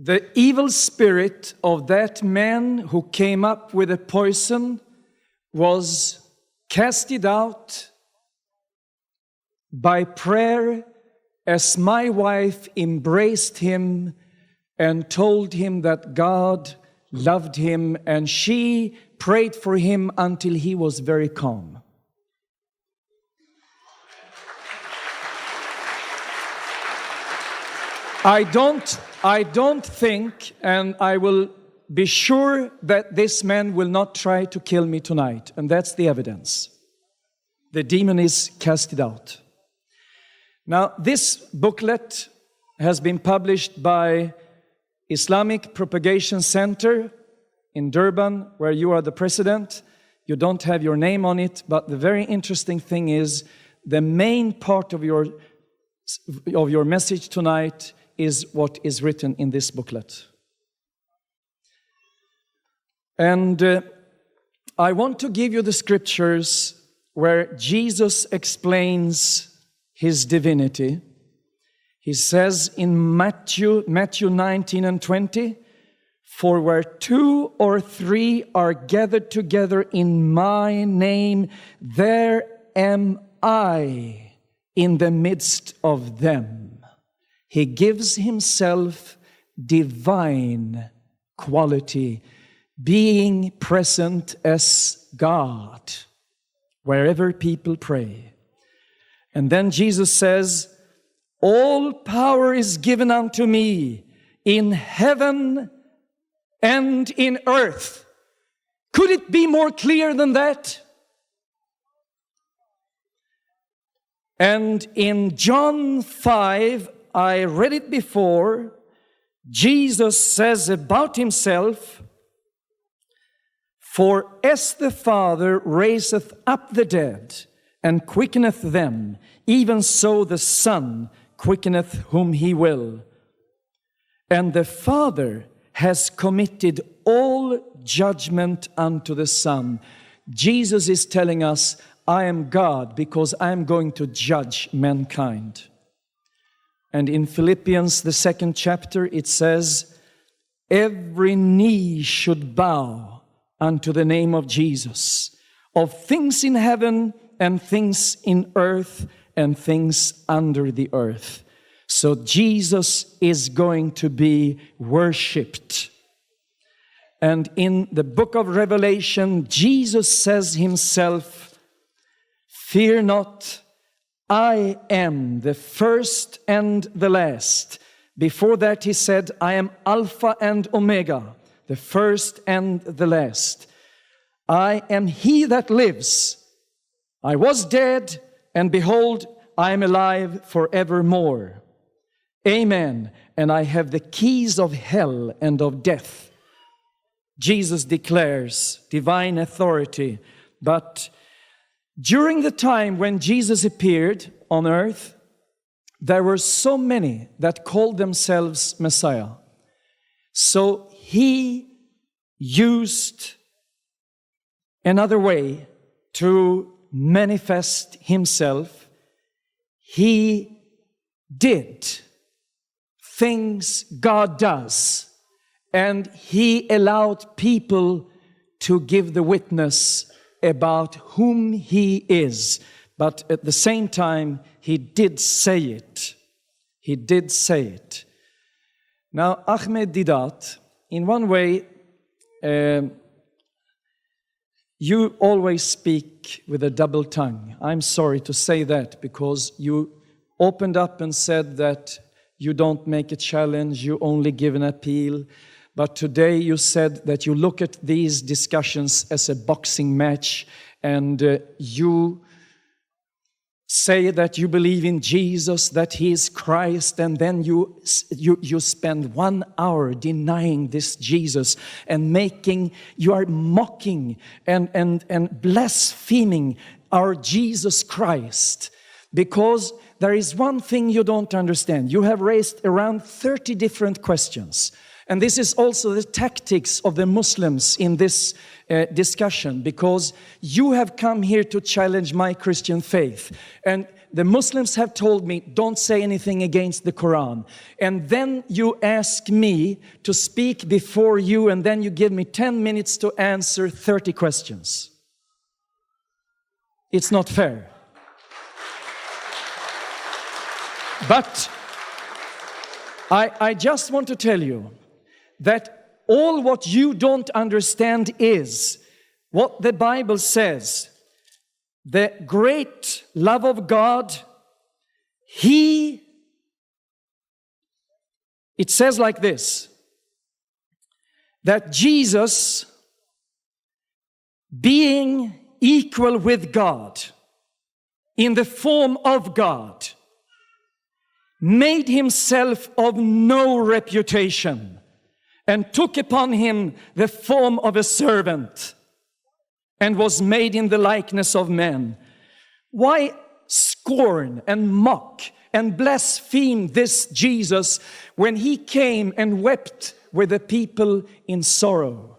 the evil spirit of that man who came up with the poison was casted out by prayer as my wife embraced him and told him that God loved him, and she prayed for him until he was very calm. I don't think, and I will be sure that this man will not try to kill me tonight, and that's the evidence. The demon is casted out. Now, this booklet has been published by Islamic Propagation Center in Durban, where you are the president. You don't have your name on it, but the very interesting thing is the main part of your message tonight is what is written in this booklet. And I want to give you the scriptures where Jesus explains his divinity. He says in Matthew 19 and 20, "For where 2 or 3 are gathered together in my name, there am I in the midst of them." He gives himself divine quality, being present as God wherever people pray. And then Jesus says, "All power is given unto me in heaven and in earth." Could it be more clear than that? And in John 5, I read it before, Jesus says about himself, "For as the Father raiseth up the dead and quickeneth them, even so the Son quickeneth whom he will. And the Father has committed all judgment unto the Son." Jesus is telling us, I am God because I am going to judge mankind. And in Philippians, the 2nd chapter, it says, "Every knee should bow unto the name of Jesus, of things in heaven and things in earth and things under the earth." So Jesus is going to be worshipped. And in the book of Revelation, Jesus says himself, "Fear not, I am the first and the last." Before that he said, "I am Alpha and Omega, the first and the last. I am he that lives. I was dead, and behold, I am alive forevermore. Amen. And I have the keys of hell and of death." Jesus declares divine authority. But during the time when Jesus appeared on earth, there were so many that called themselves Messiah. So he used another way to manifest himself. He did things God does, and he allowed people to give the witness about whom he is. But at the same time, he did say it. He did say it. Now, Ahmad Deedat, in one way, you always speak with a double tongue. I'm sorry to say that, because you opened up and said that you don't make a challenge, you only give an appeal. But today you said that you look at these discussions as a boxing match, and you say that you believe in Jesus, that he is Christ, and then you spend 1 hour denying this Jesus and you are mocking and blaspheming our Jesus Christ. Because there is one thing you don't understand. You have raised around 30 different questions. And this is also the tactics of the Muslims in this discussion, because you have come here to challenge my Christian faith. And the Muslims have told me, don't say anything against the Quran. And then you ask me to speak before you, and then you give me 10 minutes to answer 30 questions. It's not fair. But I just want to tell you that all what you don't understand is what the Bible says. The great love of God, it says like this, that Jesus, being equal with God, in the form of God, made himself of no reputation, and took upon him the form of a servant, and was made in the likeness of men. Why scorn and mock and blaspheme this Jesus when he came and wept with the people in sorrow?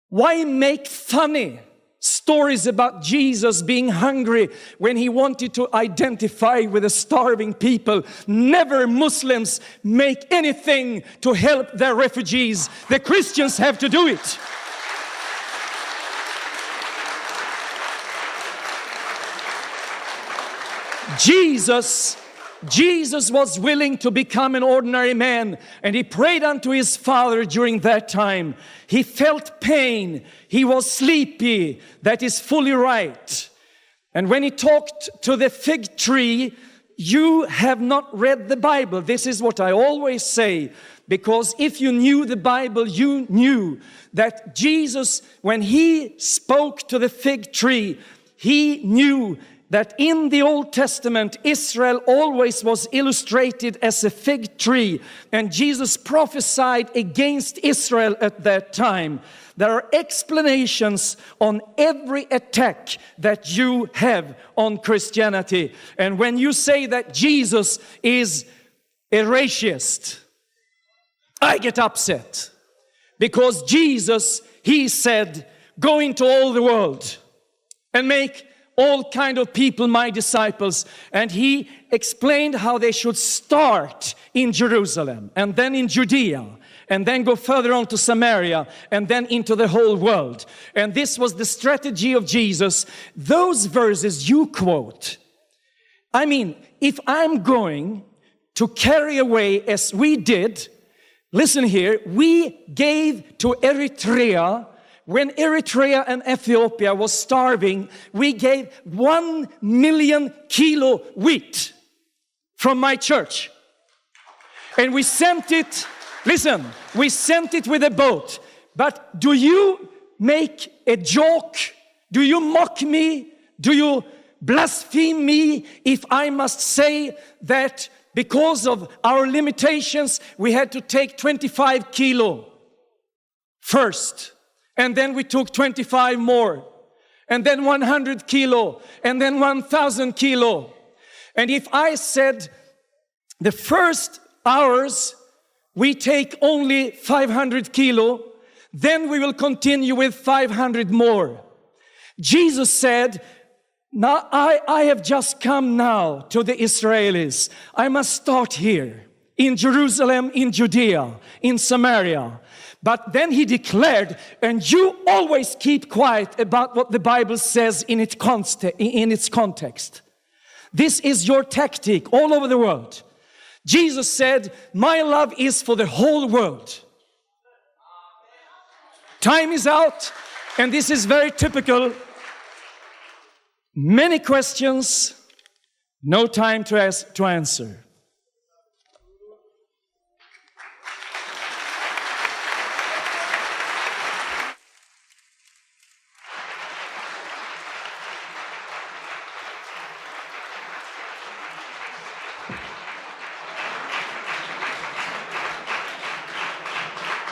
Why make funny stories about Jesus being hungry when he wanted to identify with the starving people? Never Muslims make anything to help their refugees. The Christians have to do it. Jesus was willing to become an ordinary man, and he prayed unto his Father during that time. He felt pain. He was sleepy. That is fully right. And when he talked to the fig tree, you have not read the Bible. This is what I always say, because if you knew the Bible, you knew that Jesus, when he spoke to the fig tree, he knew that in the Old Testament, Israel always was illustrated as a fig tree, and Jesus prophesied against Israel at that time. There are explanations on every attack that you have on Christianity. And when you say that Jesus is a racist, I get upset. Because Jesus, he said, go into all the world and make all kind of people my disciples. And he explained how they should start in Jerusalem, and then in Judea, and then go further on to Samaria, and then into the whole world. And this was the strategy of Jesus. Those verses you quote, I mean, if I'm going to carry away as we did, listen here, we gave to Eritrea. When Eritrea and Ethiopia was starving, we gave 1 million kilo wheat from my church. And we sent it, listen, we sent it with a boat. But do you make a joke? Do you mock me? Do you blaspheme me if I must say that because of our limitations, we had to take 25 kilo first? And then we took 25 more, and then 100 kilo, and then 1,000 kilo. And if I said the first hours we take only 500 kilo, then we will continue with 500 more. Jesus said, now I have just come now to the Israelis. I must start here in Jerusalem, in Judea, in Samaria. But then he declared, and you always keep quiet about what the Bible says in its context. This is your tactic all over the world. Jesus said, my love is for the whole world. Time is out, and this is very typical. Many questions, no time to answer.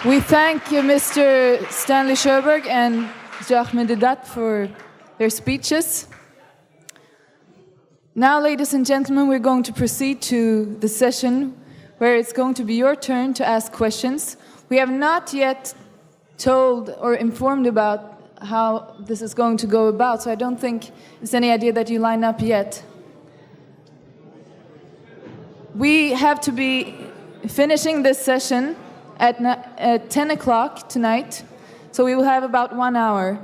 We thank you, Mr. Stanley Sjöberg and Sheikh Ahmad Deedat for their speeches. Now, ladies and gentlemen, we're going to proceed to the session where it's going to be your turn to ask questions. We have not yet told or informed about how this is going to go about, so I don't think it's any idea that you line up yet. We have to be finishing this session at 10 o'clock tonight, so we will have about 1 hour.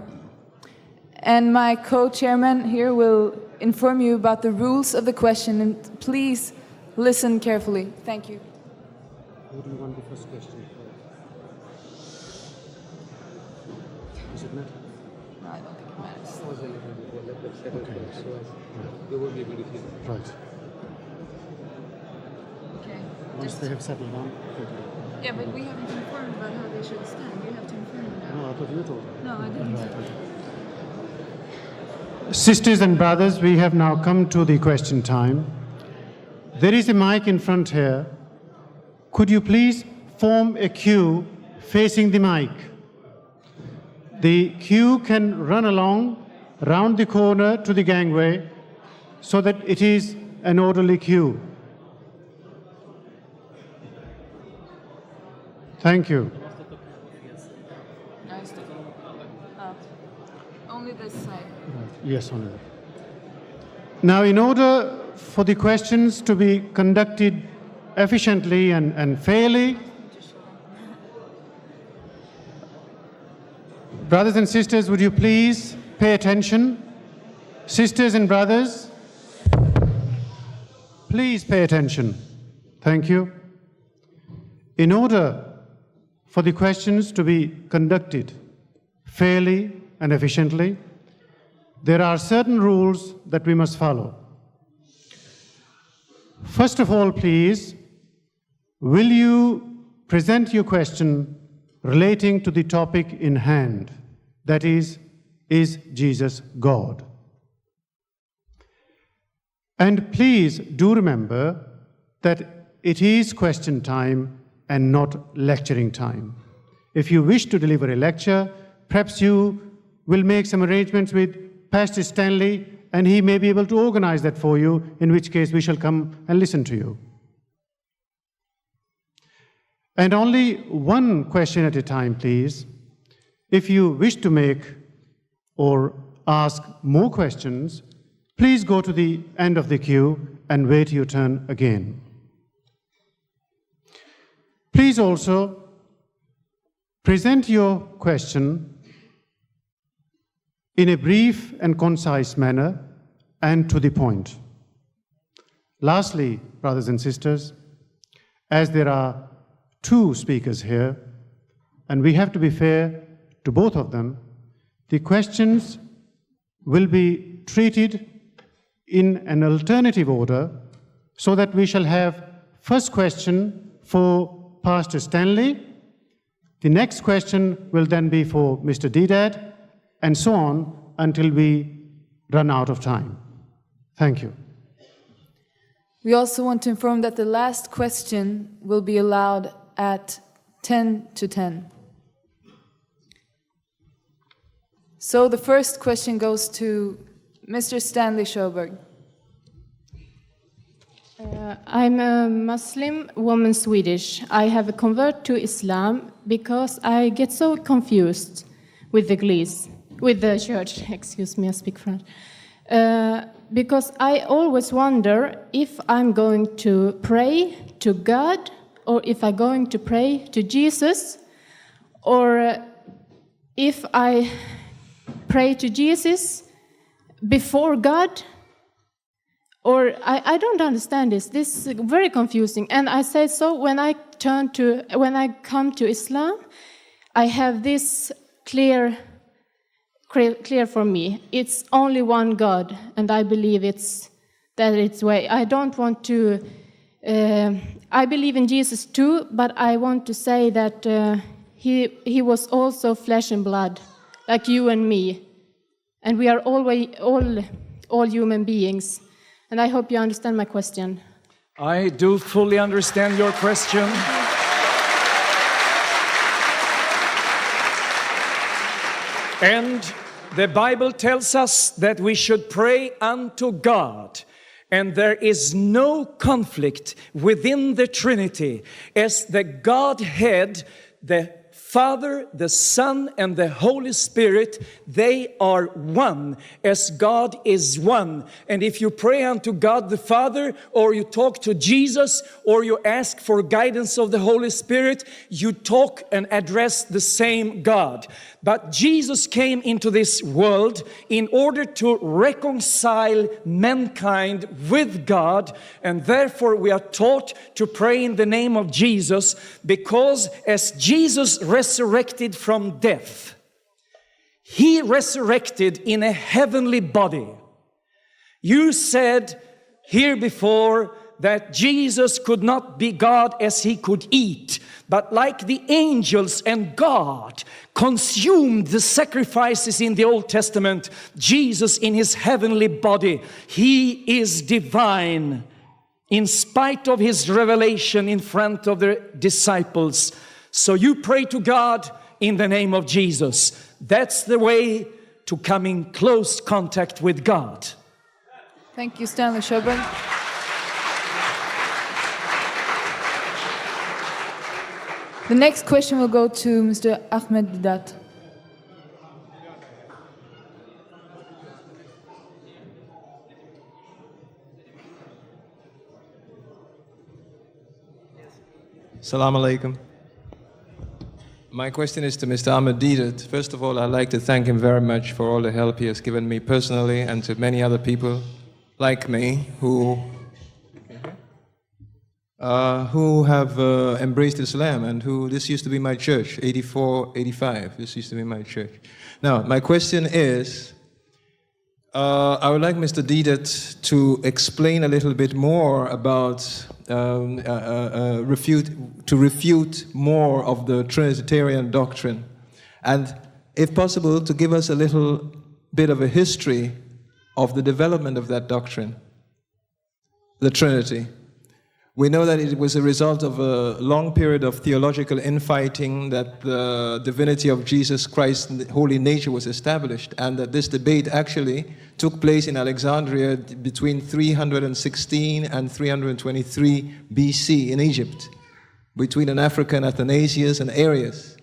And my co-chairman here will inform you about the rules of the question, and please listen carefully. Thank you. Who do you want the first question for? Does it matter? No, I don't think it matters. They won't be able to hear. Right. Okay. Once they have settled down. Yeah, but we haven't informed about how they should stand. You have to inform them now. No, I thought you told them. No, I didn't. Sisters and brothers, we have now come to the question time. There is a mic in front here. Could you please form a queue facing the mic? The queue can run along, round the corner to the gangway, so that it is an orderly queue. Thank you. Nice. Only this side. Yes, Honour. Now, in order for the questions to be conducted efficiently and fairly, brothers and sisters, would you please pay attention? Sisters and brothers, please pay attention. Thank you. In order for the questions to be conducted fairly and efficiently, there are certain rules that we must follow. First of all, please, will you present your question relating to the topic in hand, that is Jesus God? And please do remember that it is question time and not lecturing time. If you wish to deliver a lecture, perhaps you will make some arrangements with Pastor Stanley, and he may be able to organize that for you, in which case we shall come and listen to you. And only one question at a time, please. If you wish to make or ask more questions, please go to the end of the queue and wait your turn again. Please also present your question in a brief and concise manner and to the point. Lastly, brothers and sisters, as there are two speakers here, and we have to be fair to both of them, the questions will be treated in an alternative order, so that we shall have first question for Pastor Stanley, the next question will then be for Mr. Deedat, and so on until we run out of time. Thank you. We also want to inform that the last question will be allowed at 10 to 10. So the first question goes to Mr. Stanley Sjöberg. I'm a Muslim woman, Swedish. I have converted to Islam because I get so confused with the church. Excuse me, I speak French. Because I always wonder if I'm going to pray to God, or if I'm going to pray to Jesus, or if I pray to Jesus before God. Or I don't understand this. This is very confusing. And I say so when I come to Islam, I have this clear for me. It's only one God, and I believe it's way. I don't want to. I believe in Jesus too, but I want to say that he was also flesh and blood, like you and me, and we are all human beings. And I hope you understand my question. I do fully understand your question. And the Bible tells us that we should pray unto God. And there is no conflict within the Trinity, as the Godhead, the Father, the Son, and the Holy Spirit, they are one, as God is one. And if you pray unto God the Father, or you talk to Jesus, or you ask for guidance of the Holy Spirit, you talk and address the same God. But Jesus came into this world in order to reconcile mankind with God, and therefore we are taught to pray in the name of Jesus, because as Jesus resurrected from death, He resurrected in a heavenly body. You said here before that Jesus could not be God as He could eat, but like the angels and God consumed the sacrifices in the Old Testament, Jesus in His heavenly body, He is divine. In spite of His revelation in front of the disciples. So you pray to God in the name of Jesus. That's the way to come in close contact with God. Thank you, Stanley Sjöberg. The next question will go to Mr. Ahmad Deedat. Assalamu alaikum. My question is to Mr. Ahmad Deedat. First of all, I'd like to thank him very much for all the help he has given me personally and to many other people like me who have embraced Islam and this used to be my church, 84, 85, this used to be my church. Now, my question is, I would like Mr. Deedat to explain a little bit more about refute more of the Trinitarian doctrine, and if possible to give us a little bit of a history of the development of that doctrine, the Trinity. We know that it was a result of a long period of theological infighting, that the divinity of Jesus Christ's holy nature was established, and that this debate actually took place in Alexandria between 316 and 323 BC in Egypt, between an African Athanasius and Arius.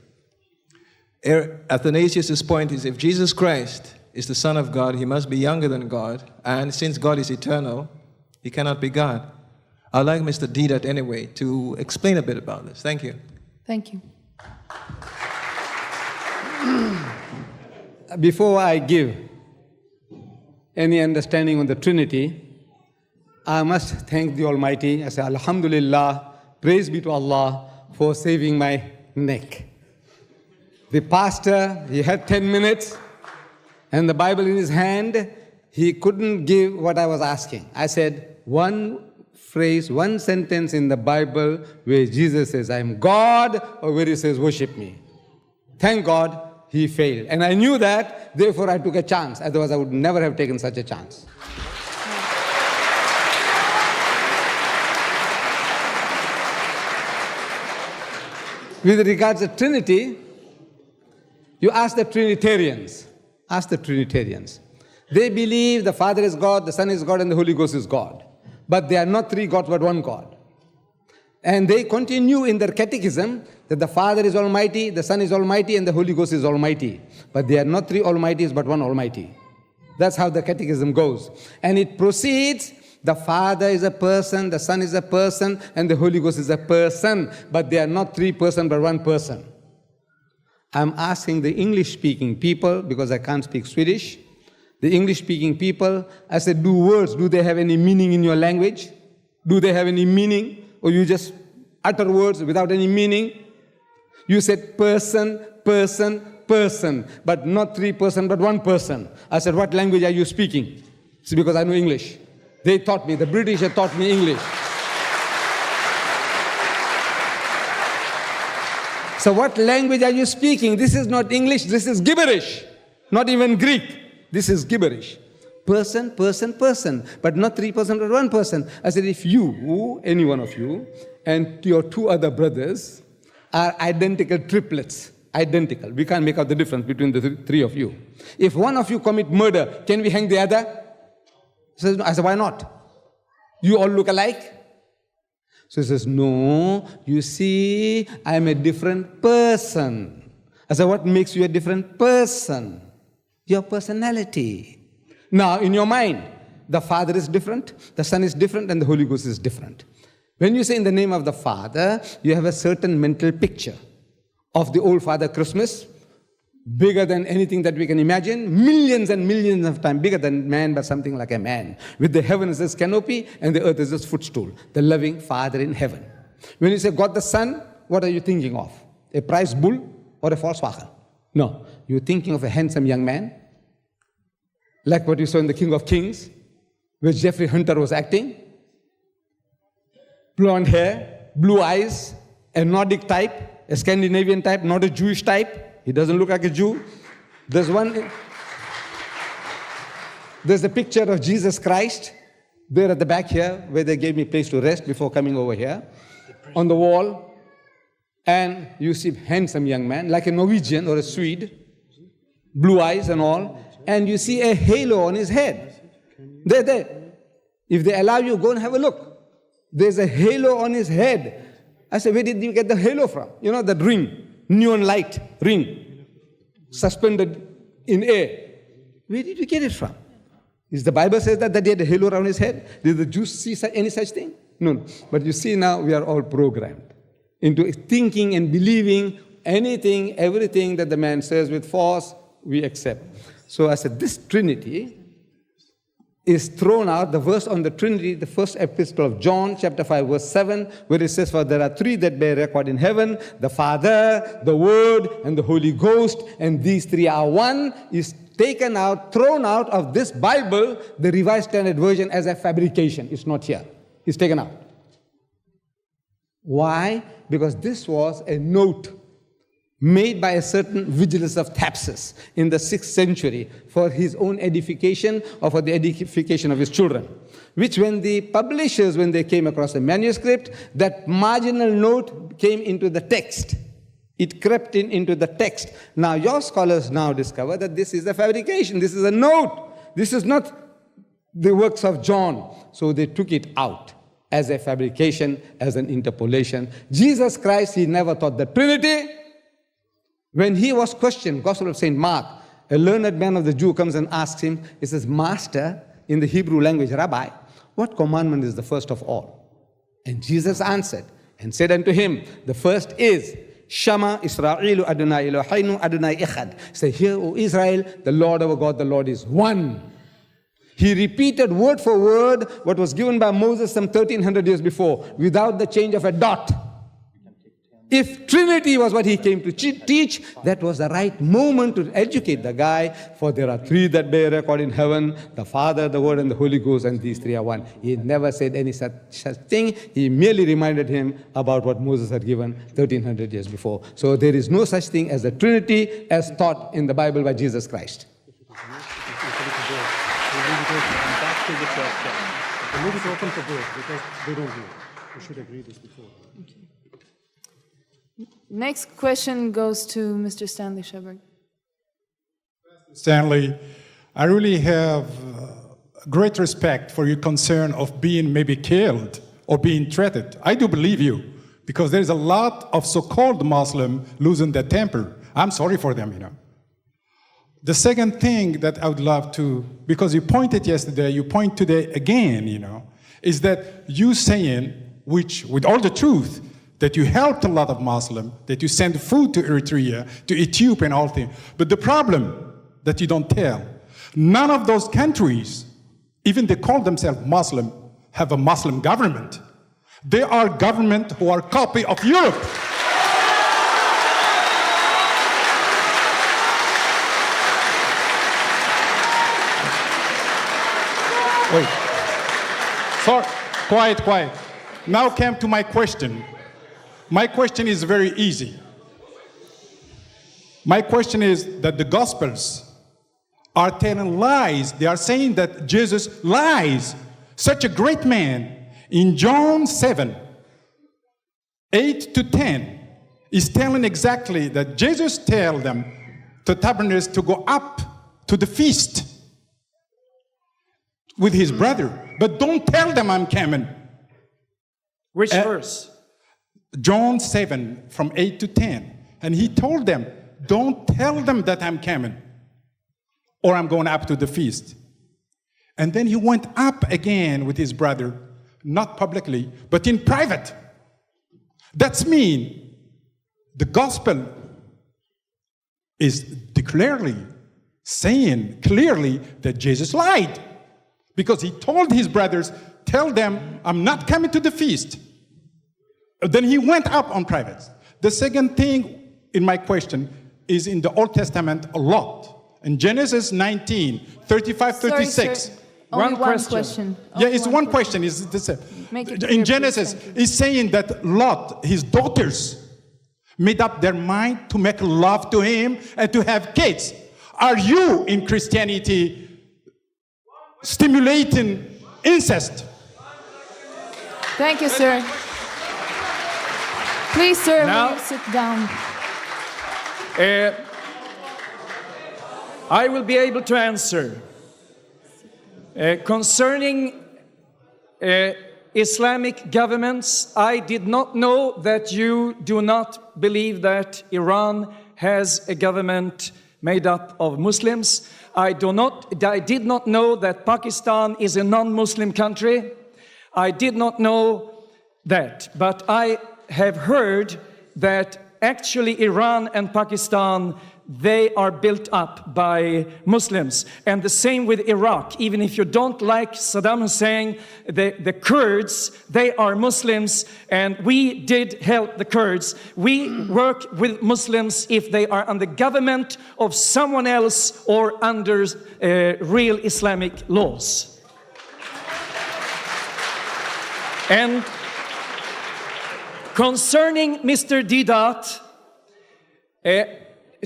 Athanasius' point is, if Jesus Christ is the Son of God, He must be younger than God, and since God is eternal, He cannot be God. I'd like Mr. Deedat anyway to explain a bit about this. Thank you. Thank you. Before I give any understanding on the Trinity, I must thank the Almighty. I say, Alhamdulillah, praise be to Allah for saving my neck. The pastor, he had 10 minutes and the Bible in his hand. He couldn't give what I was asking. I said, one phrase, one sentence in the Bible where Jesus says, I am God, or where He says, worship me. Thank God, he failed. And I knew that, therefore I took a chance. Otherwise I would never have taken such a chance. With regards to Trinity, you ask the Trinitarians. Ask the Trinitarians. They believe the Father is God, the Son is God, and the Holy Ghost is God. But they are not three gods, but one God. And they continue in their catechism that the Father is Almighty, the Son is Almighty, and the Holy Ghost is Almighty. But they are not three Almighties, but one Almighty. That's how the catechism goes. And it proceeds, the Father is a person, the Son is a person, and the Holy Ghost is a person. But they are not three persons, but one person. I'm asking the English-speaking people, because I can't speak Swedish, the English-speaking people, I said, do words, do they have any meaning in your language? Do they have any meaning? Or you just utter words without any meaning? You said person, person, person, but not three person, but one person. I said, what language are you speaking? It's because I know English. They taught me, the British have taught me English. So what language are you speaking? This is not English, this is gibberish. Not even Greek. This is gibberish. Person, person, person, but not three person, but one person. I said, if you, any one of you, and your two other brothers are identical triplets, identical, we can't make out the difference between the three of you. If one of you commit murder, can we hang the other? I said, why not? You all look alike. So he says, no, you see, I'm a different person. I said, what makes you a different person? Your personality. Now, in your mind, the Father is different, the Son is different, and the Holy Ghost is different. When you say in the name of the Father, you have a certain mental picture of the old Father Christmas, bigger than anything that we can imagine, millions and millions of times bigger than man, but something like a man, with the heaven as his canopy and the earth as his footstool, the loving Father in heaven. When you say God the Son, what are you thinking of? A prize bull or a Volkswagen? No, you're thinking of a handsome young man, like what you saw in The King of Kings, where Jeffrey Hunter was acting. Blonde hair, blue eyes, a Nordic type, a Scandinavian type, not a Jewish type. He doesn't look like a Jew. There's a picture of Jesus Christ there at the back here, where they gave me a place to rest before coming over here, on the wall. And you see handsome young man, like a Norwegian or a Swede, blue eyes and all, and you see a halo on his head. There. If they allow you, go and have a look. There's a halo on his head. I said, where did you get the halo from? You know, that ring, neon light ring, suspended in air. Where did you get it from? Is the Bible says that he had a halo around his head? Did the Jews see any such thing? No. But you see now, we are all programmed into thinking and believing anything, everything that the man says with force, we accept. So I said, this Trinity is thrown out, the verse on the Trinity, the first epistle of John, chapter 5, verse 7, where it says, for there are three that bear record in heaven, the Father, the Word, and the Holy Ghost, and these three are one, is taken out, thrown out of this Bible, the Revised Standard Version, as a fabrication. It's not here. It's taken out. Why? Because this was a note made by a certain Vigilus of Thapsus in the 6th century for his own edification or for the edification of his children, which when the publishers, when they came across a manuscript, that marginal note came into the text. It crept into the text. Now your scholars now discover that this is a fabrication, this is a note, this is not the works of John. So they took it out as a fabrication, as an interpolation. Jesus Christ, he never taught the Trinity. When he was questioned, Gospel of St. Mark, a learned man of the Jew comes and asks him, he says, Master, in the Hebrew language, Rabbi, what commandment is the first of all? And Jesus answered and said unto him, the first is, Shama Israelu Adonai Eloheinu Adonai Echad. Say, hear, O Israel, the Lord our God, the Lord is one. He repeated word for word what was given by Moses some 1300 years before, without the change of a dot. If Trinity was what he came to teach, that was the right moment to educate the guy, for there are three that bear record in heaven, the Father, the Word, and the Holy Ghost, and these three are one. He never said any such thing. He merely reminded him about what Moses had given 1300 years before. So there is no such thing as the Trinity as taught in the Bible by Jesus Christ. Leave it open for both, because they don't know. We should agree this before. Okay. Next question goes to Mr. Stanley Shepard. Stanley, I really have great respect for your concern of being maybe killed or being threatened. I do believe you, because there's a lot of so-called Muslim losing their temper. I'm sorry for them, you know. The second thing that I would love to, because you pointed yesterday, you point today again, you know, is that you saying, which with all the truth, that you helped a lot of Muslims, that you sent food to Eritrea, to Ethiopia and all things. But the problem that you don't tell, none of those countries, even they call themselves Muslim, have a Muslim government. They are government who are copy of Europe. Wait. Sorry. Quiet. Now came to my question. My question is very easy. My question is that the Gospels are telling lies. They are saying that Jesus lies. Such a great man in John 7, 8 to 10 is telling exactly that Jesus tell them, the tabernacles, to go up to the feast with his brother. But don't tell them I'm coming. Which verse? John 7, from 8 to 10. And he told them, don't tell them that I'm coming, or I'm going up to the feast. And then he went up again with his brother, not publicly, but in private. That's mean the gospel is saying clearly that Jesus lied. Because he told his brothers, tell them I'm not coming to the feast. Then he went up on private. The second thing in my question is in the Old Testament a lot. In Genesis 19, 35, 36. Sorry, sir. Only one question. Yeah, it's one question. In Genesis, it's saying that Lot, his daughters, made up their mind to make love to him and to have kids. Are you in Christianity stimulating incest? Thank you, sir. Please, sir, Now- will you sit down? I will be able to answer. Concerning Islamic governments, I did not know that you do not believe that Iran has a government made up of Muslims. I did not know that Pakistan is a non-Muslim country. I did not know that, but I have heard that actually Iran and Pakistan, they are built up by Muslims. And the same with Iraq. Even if you don't like Saddam Hussein, the Kurds, they are Muslims, and we did help the Kurds. We work with Muslims if they are under government of someone else or under real Islamic laws. And concerning Mr. Deedat,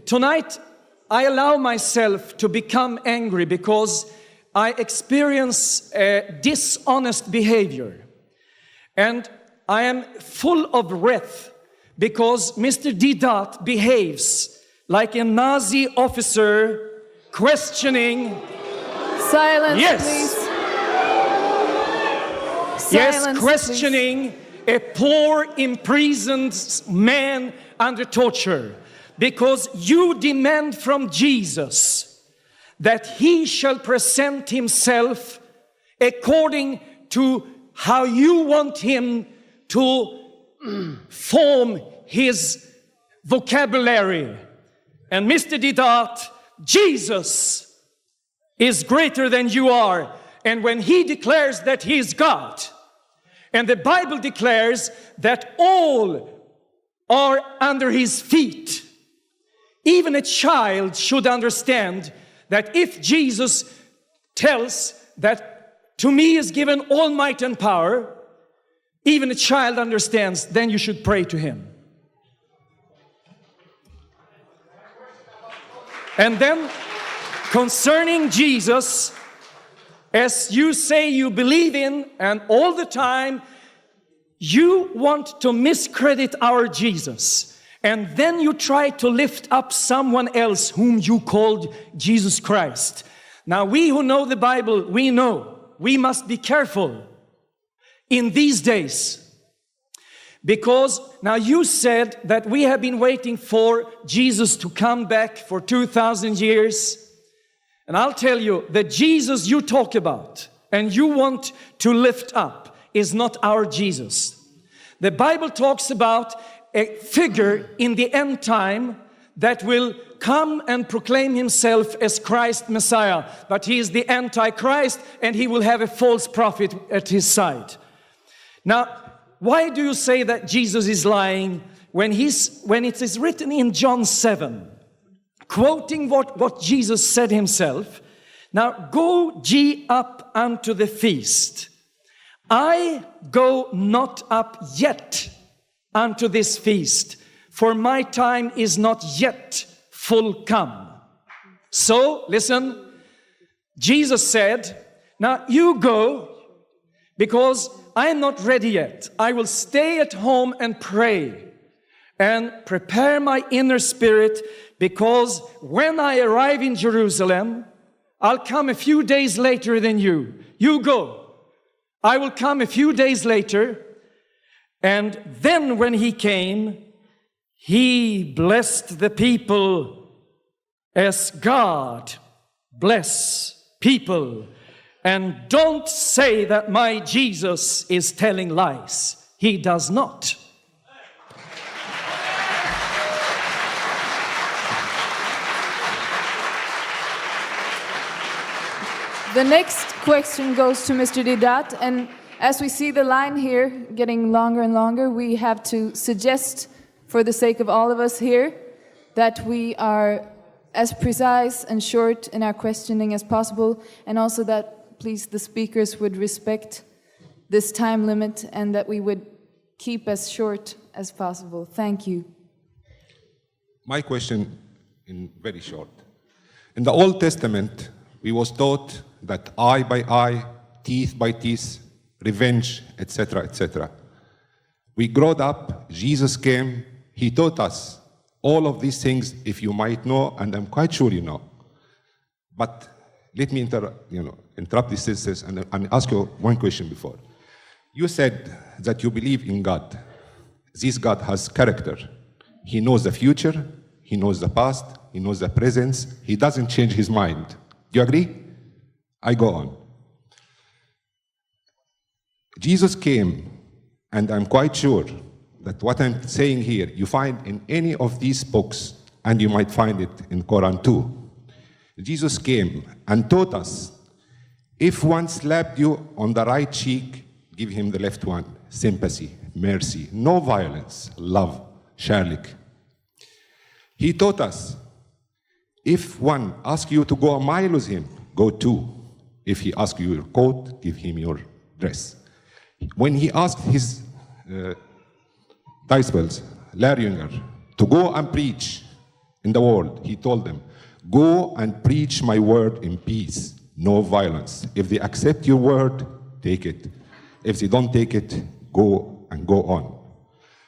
tonight I allow myself to become angry because I experience dishonest behavior. And I am full of wrath because Mr. Deedat behaves like a Nazi officer questioning. Silence, Yes. please. Yes, Silence, questioning a poor imprisoned man under torture, because you demand from Jesus that he shall present himself according to how you want him to form his vocabulary. And Mr. Deedat, Jesus is greater than you are. And when he declares that he is God, and the Bible declares that all are under his feet, even a child should understand that if Jesus tells that to me is given all might and power, even a child understands, then you should pray to him. And then concerning Jesus, as you say you believe in, and all the time you want to miscredit our Jesus, and then you try to lift up someone else whom you called Jesus Christ. Now we who know the Bible, we know we must be careful in these days, because now you said that we have been waiting for Jesus to come back for 2,000 years. And I'll tell you, the Jesus you talk about and you want to lift up is not our Jesus. The Bible talks about a figure in the end time that will come and proclaim himself as Christ Messiah, but he is the Antichrist and he will have a false prophet at his side. Now, why do you say that Jesus is lying when it is written in John 7? Quoting what Jesus said himself, now go ye up unto the feast. I go not up yet unto this feast, for my time is not yet full come. So, listen, Jesus said, now you go, because I am not ready yet. I will stay at home and pray and prepare my inner spirit, because when I arrive in Jerusalem, I'll come a few days later than you. You go. I will come a few days later, And then when he came, he blessed the people as God bless people. And don't say that my Jesus is telling lies. He does not. The next question goes to Mr. Deedat, and as we see the line here getting longer and longer, we have to suggest, for the sake of all of us here, that we are as precise and short in our questioning as possible, and also that, please, the speakers would respect this time limit and that we would keep as short as possible. Thank you. My question, in very short. In the Old Testament, we was taught that eye by eye, teeth by teeth, revenge, etc., etc. We growed up, Jesus came, he taught us all of these things, if you might know, and I'm quite sure you know. But let me interrupt the sisters and ask you one question before. You said that you believe in God. This God has character. He knows the future, he knows the past, he knows the present, he doesn't change his mind. Do you agree? I go on. Jesus came, and I'm quite sure that what I'm saying here, you find in any of these books, and you might find it in Quran too. Jesus came and taught us, if one slapped you on the right cheek, give him the left one. Sympathy, mercy, no violence, love, shalik. He taught us, if one asks you to go a mile with him, go 2. If he asks you your coat, give him your dress. When he asked his disciples, Larry Younger, to go and preach in the world, he told them, go and preach my word in peace, no violence. If they accept your word, take it. If they don't take it, go and go on.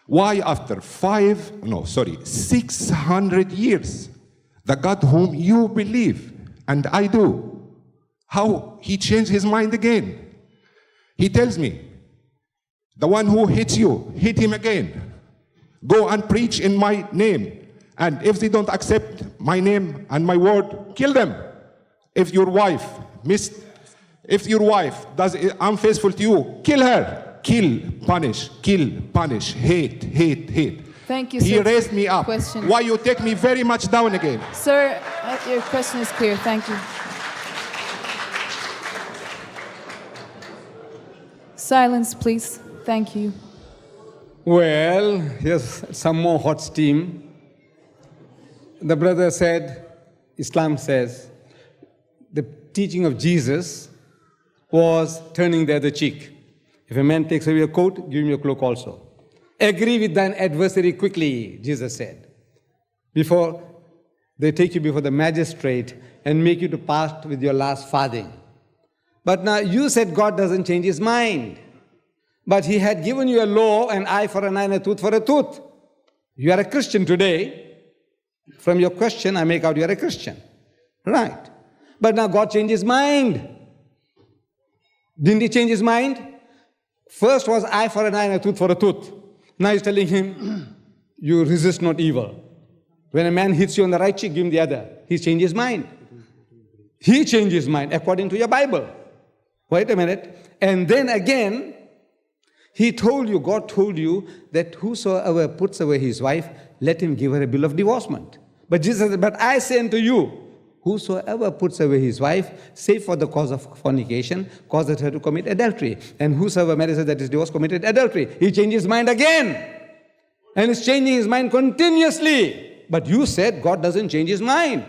Why after 600 years, the God whom you believe, and I do, how he changed his mind again? He tells me, the one who hits you, hit him again. Go and preach in my name. And if they don't accept my name and my word, kill them. If your wife does unfaithful to you, kill her. Kill, punish, hate. Thank you, He sir. raised me up. Question. Why you take me very much down again? Sir, your question is clear. Thank you. Silence, please. Thank you. Well, here's some more hot steam. The brother said, Islam says, the teaching of Jesus was turning the other cheek. If a man takes away your coat, give him your cloak also. Agree with thine adversary quickly, Jesus said, before they take you before the magistrate and make you to part with your last farthing. But now you said God doesn't change his mind. But he had given you a law, an eye for an eye and a tooth for a tooth. You are a Christian today. From your question, I make out you are a Christian. Right. But now God changed his mind. Didn't he change his mind? First was eye for an eye and a tooth for a tooth. Now he's telling him, you resist not evil. When a man hits you on the right cheek, give him the other. He's changed his mind. He changed his mind according to your Bible. Wait a minute. And then again, God told you that whosoever puts away his wife, let him give her a bill of divorcement. But Jesus said, but I say unto you, whosoever puts away his wife, save for the cause of fornication, causes her to commit adultery. And whosoever marries her that is divorced committed adultery. He changed his mind again. And he's changing his mind continuously. But you said God doesn't change his mind.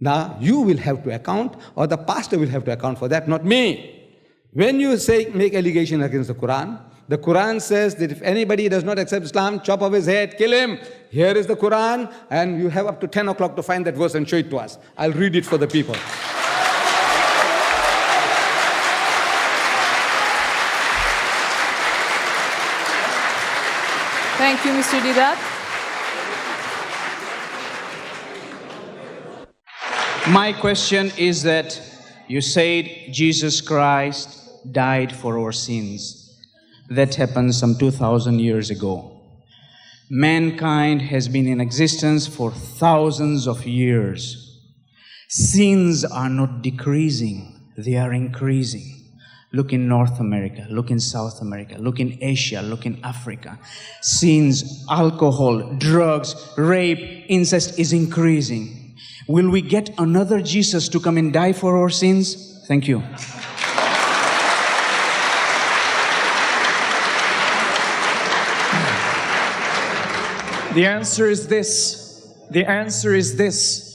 Now you will have to account, or the pastor will have to account for that, not me. When you say make allegation against the Quran says that if anybody does not accept Islam, chop off his head, kill him. Here is the Quran, and you have up to 10 o'clock to find that verse and show it to us. I'll read it for the people. Thank you, Mr. Deedat. My question is that you said Jesus Christ died for our sins. that happened some 2,000 years ago. Mankind has been in existence for thousands of years. Sins are not decreasing, they are increasing. Look in North America, look in South America, look in Asia, look in Africa. Sins, alcohol, drugs, rape, incest is increasing. Will we get another Jesus to come and die for our sins? Thank you. The answer is this. The answer is this.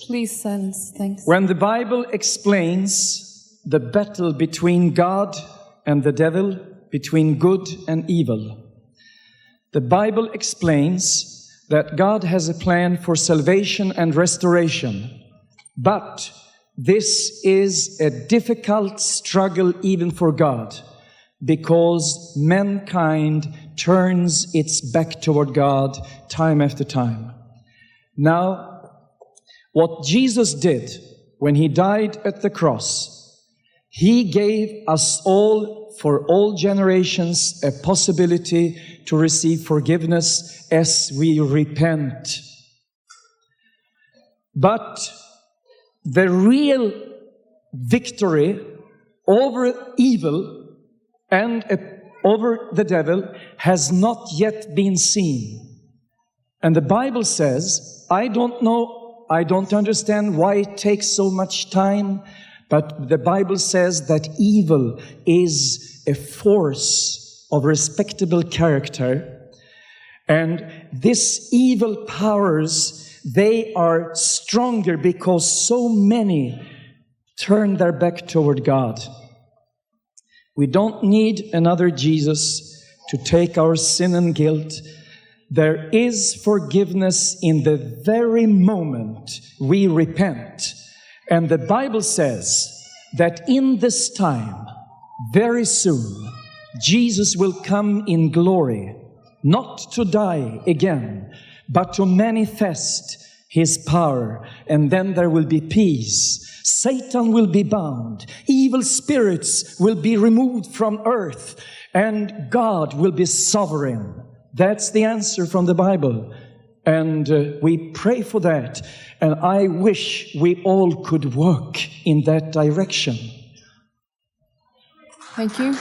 Please, silence. Thanks. When the Bible explains the battle between God and the devil, between good and evil, the Bible explains that God has a plan for salvation and restoration, but this is a difficult struggle even for God, because mankind turns its back toward God time after time. Now, what Jesus did when He died at the cross, He gave us all, for all generations, a possibility to receive forgiveness as we repent. But the real victory over evil and over the devil has not yet been seen. And the Bible says, I don't know, I don't understand why it takes so much time, but the Bible says that evil is a force of respectable character. And these evil powers, they are stronger because so many turn their back toward God. We don't need another Jesus to take our sin and guilt. There is forgiveness in the very moment we repent. And the Bible says that in this time, very soon, Jesus will come in glory, not to die again, but to manifest His power. And then there will be peace. Satan will be bound. Evil spirits will be removed from earth. And God will be sovereign. That's the answer from the Bible. And we pray for that. And I wish we all could work in that direction. Thank you.